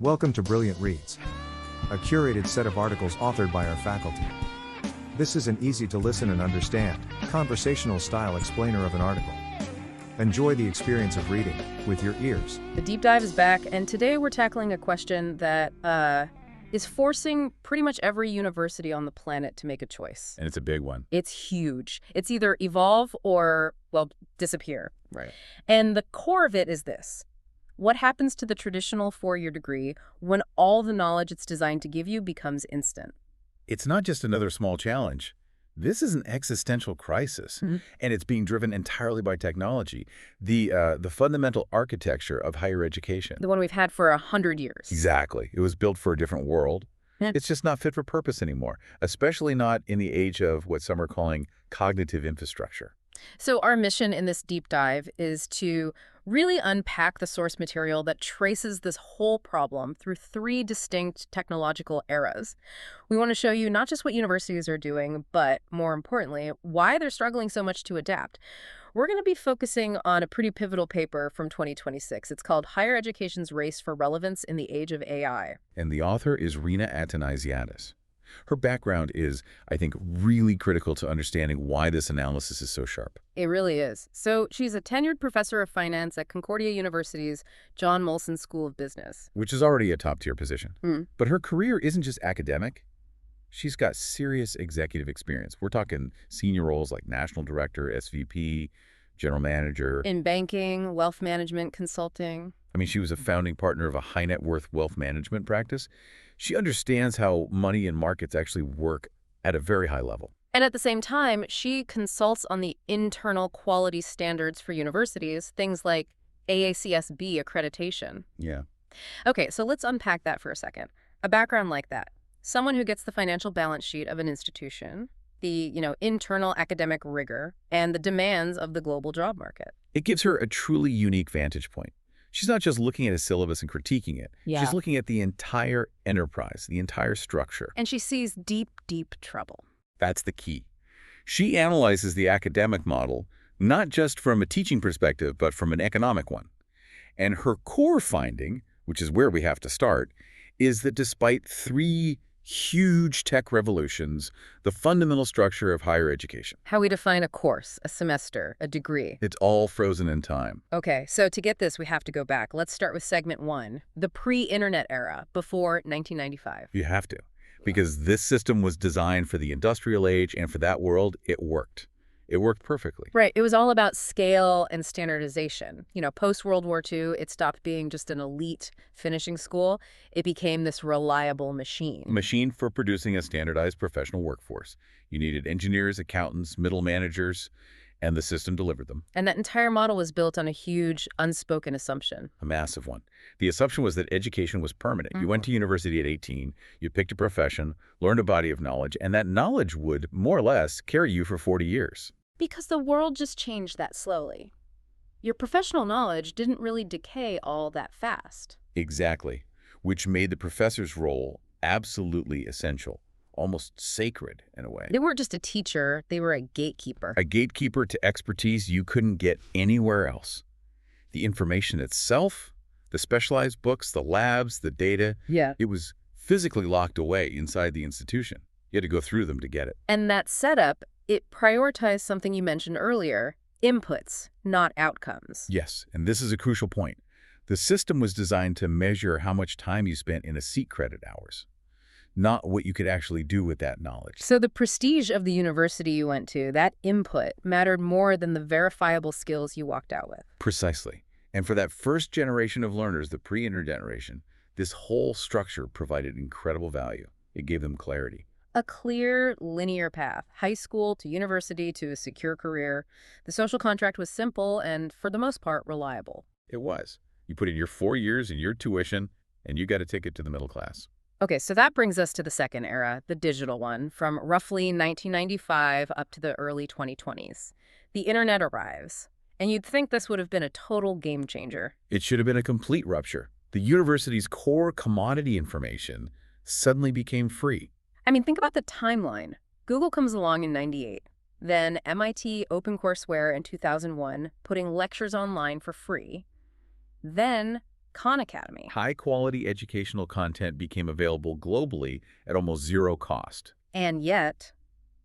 Welcome to Brilliant Reads, a curated set of articles authored by our faculty. This is an easy-to-listen and understand, conversational-style explainer of an article. Enjoy the experience of reading with your ears. The deep dive is back, and today we're tackling a question that is forcing pretty much every university on the planet to make a choice. And it's a big one. It's huge. It's either evolve or, well, disappear. Right. And the core of it is this. What happens to the traditional four-year degree when all the knowledge it's designed to give you becomes instant? It's not just another small challenge. This is an existential crisis, and it's being driven entirely by technology, the fundamental architecture of higher education. The one we've had for 100 years. Exactly. It was built for a different world. It's just not fit for purpose anymore, especially not in the age of what some are calling cognitive infrastructure. So our mission in this deep dive is to really unpack the source material that traces this whole problem through three distinct technological eras. We want to show you not just what universities are doing, but more importantly, why they're struggling so much to adapt. We're going to be focusing on a pretty pivotal paper from 2026. It's called Higher Education's Race for Relevance in the Age of AI. And the author is Reena Atanasiadis. Her background is, I think, really critical to understanding why this analysis is so sharp. It really is. So she's a tenured professor of finance at Concordia University's John Molson School of Business. Which is already a top-tier position. But her career isn't just academic. She's got serious executive experience. We're talking senior roles like national director, SVP, general manager. In banking, wealth management, consulting. I mean, she was a founding partner of a high-net-worth wealth management practice. She understands how money and markets actually work at a very high level. And at the same time, she consults on the internal quality standards for universities, things like AACSB accreditation. Yeah. Okay, so let's unpack that for a second. A background like that. Someone who gets the financial balance sheet of an institution, the, internal academic rigor, and the demands of the global job market. It gives her a truly unique vantage point. She's not just looking at a syllabus and critiquing it. Yeah. She's looking at the entire enterprise, the entire structure. And she sees deep, deep trouble. That's the key. She analyzes the academic model, not just from a teaching perspective, but from an economic one. And her core finding, which is where we have to start, is that despite three huge tech revolutions, the fundamental structure of higher education. How we define a course, a semester, a degree. It's all frozen in time. Okay, so to get this, we have to go back. Let's start with segment 1, the pre-internet era, before 1995. You have to, because this system was designed for the industrial age, and for that world, it worked. It worked perfectly. Right. It was all about scale and standardization. Post-World War II, it stopped being just an elite finishing school. It became this reliable machine. A machine for producing a standardized professional workforce. You needed engineers, accountants, middle managers, and the system delivered them. And that entire model was built on a huge, unspoken assumption. A massive one. The assumption was that education was permanent. You went to university at 18, you picked a profession, learned a body of knowledge, and that knowledge would, more or less, carry you for 40 years. Because the world just changed that slowly. Your professional knowledge didn't really decay all that fast. Exactly, which made the professor's role absolutely essential, almost sacred in a way. They weren't just a teacher, they were a gatekeeper. A gatekeeper to expertise you couldn't get anywhere else. The information itself, the specialized books, the labs, the data, it was physically locked away inside the institution. You had to go through them to get it. And that setup, it prioritized something you mentioned earlier, inputs, not outcomes. Yes, and this is a crucial point. The system was designed to measure how much time you spent in a seat credit hours, not what you could actually do with that knowledge. So the prestige of the university you went to, that input, mattered more than the verifiable skills you walked out with. Precisely. And for that first generation of learners, the pre-internet generation, this whole structure provided incredible value. It gave them clarity. A clear, linear path, high school to university to a secure career. The social contract was simple and, for the most part, reliable. It was. You put in your 4 years and your tuition, and you got a ticket to the middle class. Okay, so that brings us to the second era, the digital one, from roughly 1995 up to the early 2020s. The internet arrives, and you'd think this would have been a total game changer. It should have been a complete rupture. The university's core commodity information suddenly became free. I mean, think about the timeline. Google comes along in '98. Then MIT OpenCourseware in 2001, putting lectures online for free. Then Khan Academy. High-quality educational content became available globally at almost zero cost. And yet,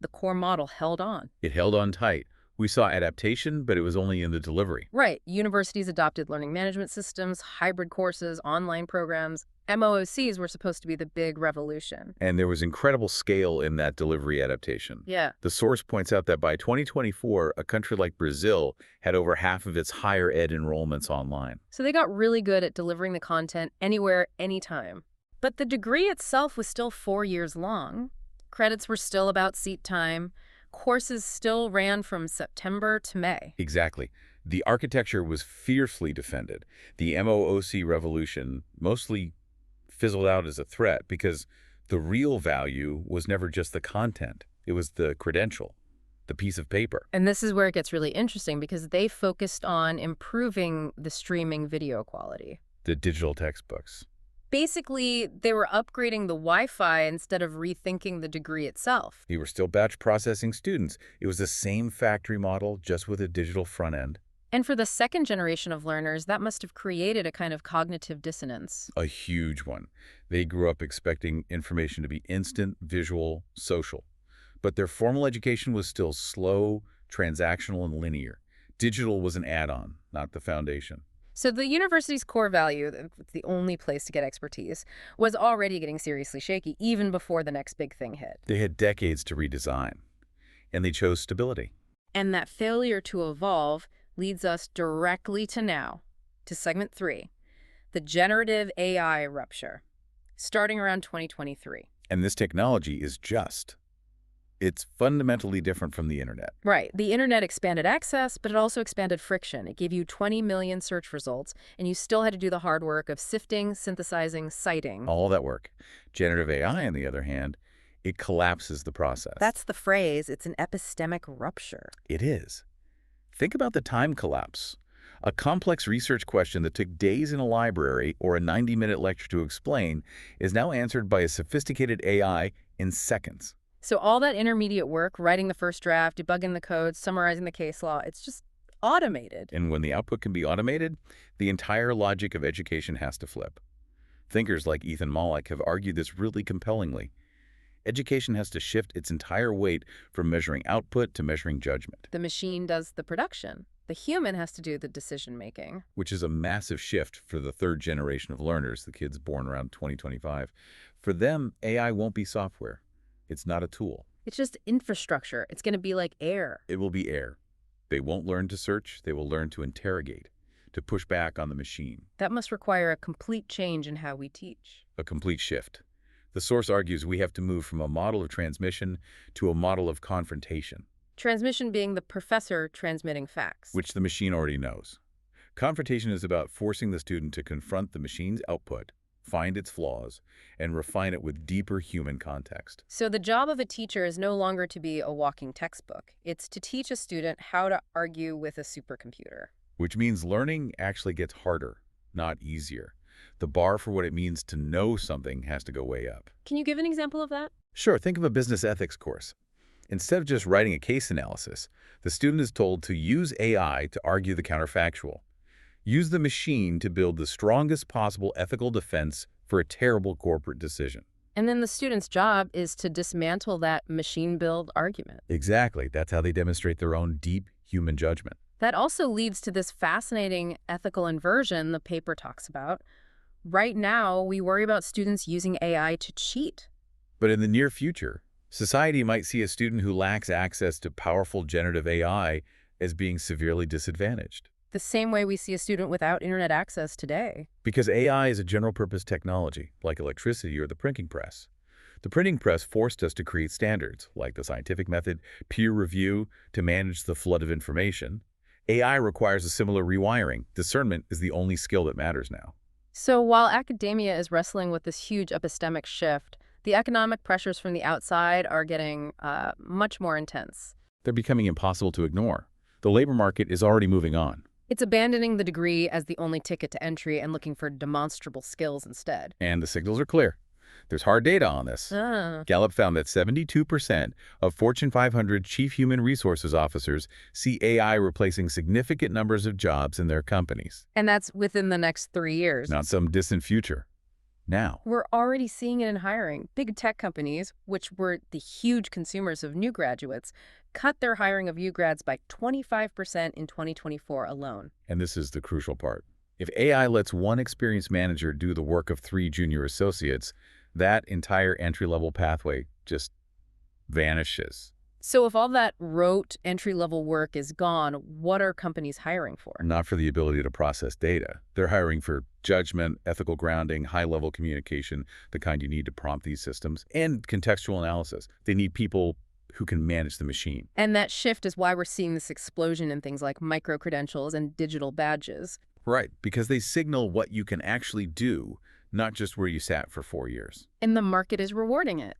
the core model held on. It held on tight. We saw adaptation, but it was only in the delivery. Right. Universities adopted learning management systems, hybrid courses, online programs. MOOCs were supposed to be the big revolution. And there was incredible scale in that delivery adaptation. Yeah. The source points out that by 2024, a country like Brazil had over half of its higher ed enrollments online. So they got really good at delivering the content anywhere, anytime. But the degree itself was still 4 years long. Credits were still about seat time. Courses still ran from September to May. Exactly. The architecture was fiercely defended. The MOOC revolution mostly fizzled out as a threat because the real value was never just the content. It was the credential, the piece of paper. And this is where it gets really interesting because they focused on improving the streaming video quality. The digital textbooks. Basically, they were upgrading the Wi-Fi instead of rethinking the degree itself. They were still batch processing students. It was the same factory model, just with a digital front end. And for the second generation of learners, that must have created a kind of cognitive dissonance. A huge one. They grew up expecting information to be instant, visual, social. But their formal education was still slow, transactional, and linear. Digital was an add-on, not the foundation. So the university's core value, it's the only place to get expertise, was already getting seriously shaky even before the next big thing hit. They had decades to redesign, and they chose stability. And that failure to evolve leads us directly to now, to segment 3, the generative AI rupture, starting around 2023. And this technology is it's fundamentally different from the internet. Right. The internet expanded access, but it also expanded friction. It gave you 20 million search results, and you still had to do the hard work of sifting, synthesizing, citing. All that work. Generative AI, on the other hand, it collapses the process. That's the phrase. It's an epistemic rupture. It is. Think about the time collapse. A complex research question that took days in a library or a 90-minute lecture to explain is now answered by a sophisticated AI in seconds. So all that intermediate work, writing the first draft, debugging the code, summarizing the case law, it's just automated. And when the output can be automated, the entire logic of education has to flip. Thinkers like Ethan Mollick have argued this really compellingly. Education has to shift its entire weight from measuring output to measuring judgment. The machine does the production. The human has to do the decision-making. Which is a massive shift for the third generation of learners, the kids born around 2025. For them, AI won't be software. It's not a tool. It's just infrastructure. It's going to be like air. It will be air. They won't learn to search. They will learn to interrogate, to push back on the machine. That must require a complete change in how we teach. A complete shift. The source argues we have to move from a model of transmission to a model of confrontation. Transmission being the professor transmitting facts. Which the machine already knows. Confrontation is about forcing the student to confront the machine's output, find its flaws, and refine it with deeper human context. So the job of a teacher is no longer to be a walking textbook. It's to teach a student how to argue with a supercomputer. Which means learning actually gets harder, not easier. The bar for what it means to know something has to go way up. Can you give an example of that? Sure, think of a business ethics course. Instead of just writing a case analysis, the student is told to use AI to argue the counterfactual. Use the machine to build the strongest possible ethical defense for a terrible corporate decision. And then the student's job is to dismantle that machine-built argument. Exactly. That's how they demonstrate their own deep human judgment. That also leads to this fascinating ethical inversion the paper talks about. Right now, we worry about students using AI to cheat. But in the near future, society might see a student who lacks access to powerful generative AI as being severely disadvantaged. The same way we see a student without internet access today. Because AI is a general-purpose technology, like electricity or the printing press. The printing press forced us to create standards, like the scientific method, peer review, to manage the flood of information. AI requires a similar rewiring. Discernment is the only skill that matters now. So while academia is wrestling with this huge epistemic shift, the economic pressures from the outside are getting much more intense. They're becoming impossible to ignore. The labor market is already moving on. It's abandoning the degree as the only ticket to entry and looking for demonstrable skills instead. And the signals are clear. There's hard data on this. Gallup found that 72% of Fortune 500 chief human resources officers see AI replacing significant numbers of jobs in their companies. And that's within the next 3 years. Not some distant future. Now. We're already seeing it in hiring. Big tech companies, which were the huge consumers of new graduates, cut their hiring of U-grads by 25% in 2024 alone. And this is the crucial part. If AI lets one experienced manager do the work of 3 junior associates, that entire entry-level pathway just vanishes. So if all that rote entry-level work is gone, what are companies hiring for? Not for the ability to process data. They're hiring for judgment, ethical grounding, high-level communication, the kind you need to prompt these systems, and contextual analysis. They need people who can manage the machine. And that shift is why we're seeing this explosion in things like micro-credentials and digital badges. Right, because they signal what you can actually do, not just where you sat for 4 years. And the market is rewarding it.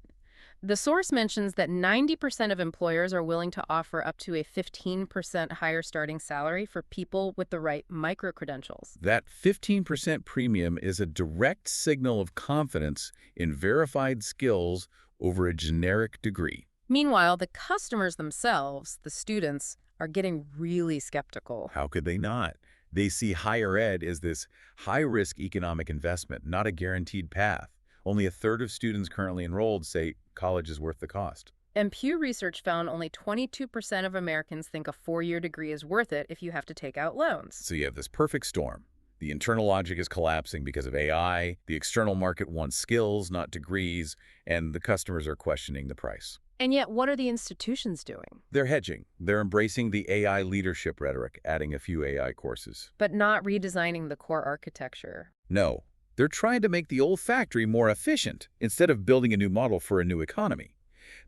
The source mentions that 90% of employers are willing to offer up to a 15% higher starting salary for people with the right micro-credentials. That 15% premium is a direct signal of confidence in verified skills over a generic degree. Meanwhile, the customers themselves, the students, are getting really skeptical. How could they not? They see higher ed as this high-risk economic investment, not a guaranteed path. Only a third of students currently enrolled say college is worth the cost. And Pew Research found only 22% of Americans think a 4-year degree is worth it if you have to take out loans. So you have this perfect storm. The internal logic is collapsing because of AI, the external market wants skills, not degrees, and the customers are questioning the price. And yet, what are the institutions doing? They're hedging. They're embracing the AI leadership rhetoric, adding a few AI courses. But not redesigning the core architecture. No. They're trying to make the old factory more efficient instead of building a new model for a new economy.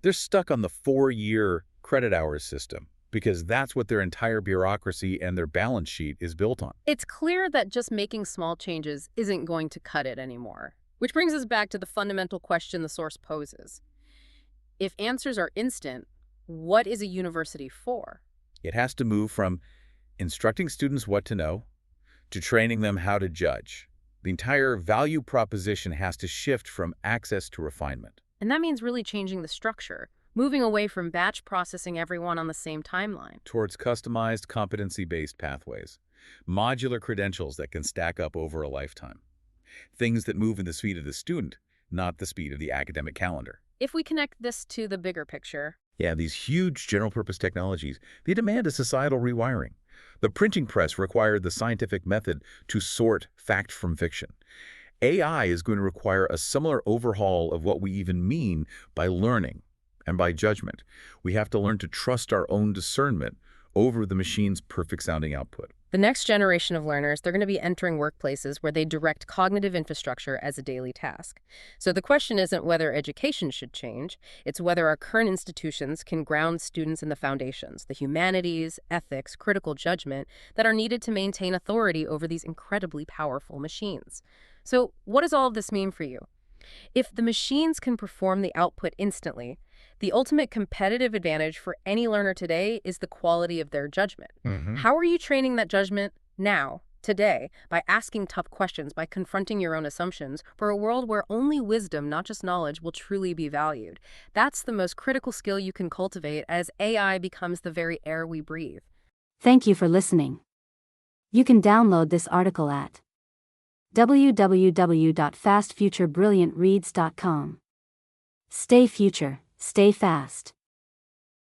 They're stuck on the 4-year credit hours system because that's what their entire bureaucracy and their balance sheet is built on. It's clear that just making small changes isn't going to cut it anymore. Which brings us back to the fundamental question the source poses. If answers are instant, what is a university for? It has to move from instructing students what to know to training them how to judge. The entire value proposition has to shift from access to refinement. And that means really changing the structure, moving away from batch processing everyone on the same timeline. Towards customized, competency-based pathways. Modular credentials that can stack up over a lifetime. Things that move in the speed of the student, not the speed of the academic calendar. If we connect this to the bigger picture. Yeah, these huge general-purpose technologies, they demand a societal rewiring. The printing press required the scientific method to sort fact from fiction. AI is going to require a similar overhaul of what we even mean by learning and by judgment. We have to learn to trust our own discernment over the machine's perfect-sounding output. The next generation of learners, they're going to be entering workplaces where they direct cognitive infrastructure as a daily task. So the question isn't whether education should change, it's whether our current institutions can ground students in the foundations, the humanities, ethics, critical judgment that are needed to maintain authority over these incredibly powerful machines. So what does all of this mean for you? If the machines can perform the output instantly, the ultimate competitive advantage for any learner today is the quality of their judgment. How are you training that judgment now, today, by asking tough questions, by confronting your own assumptions, for a world where only wisdom, not just knowledge, will truly be valued? That's the most critical skill you can cultivate as AI becomes the very air we breathe. Thank you for listening. You can download this article at www.fastfuturebrilliantreads.com. Stay future, stay fast.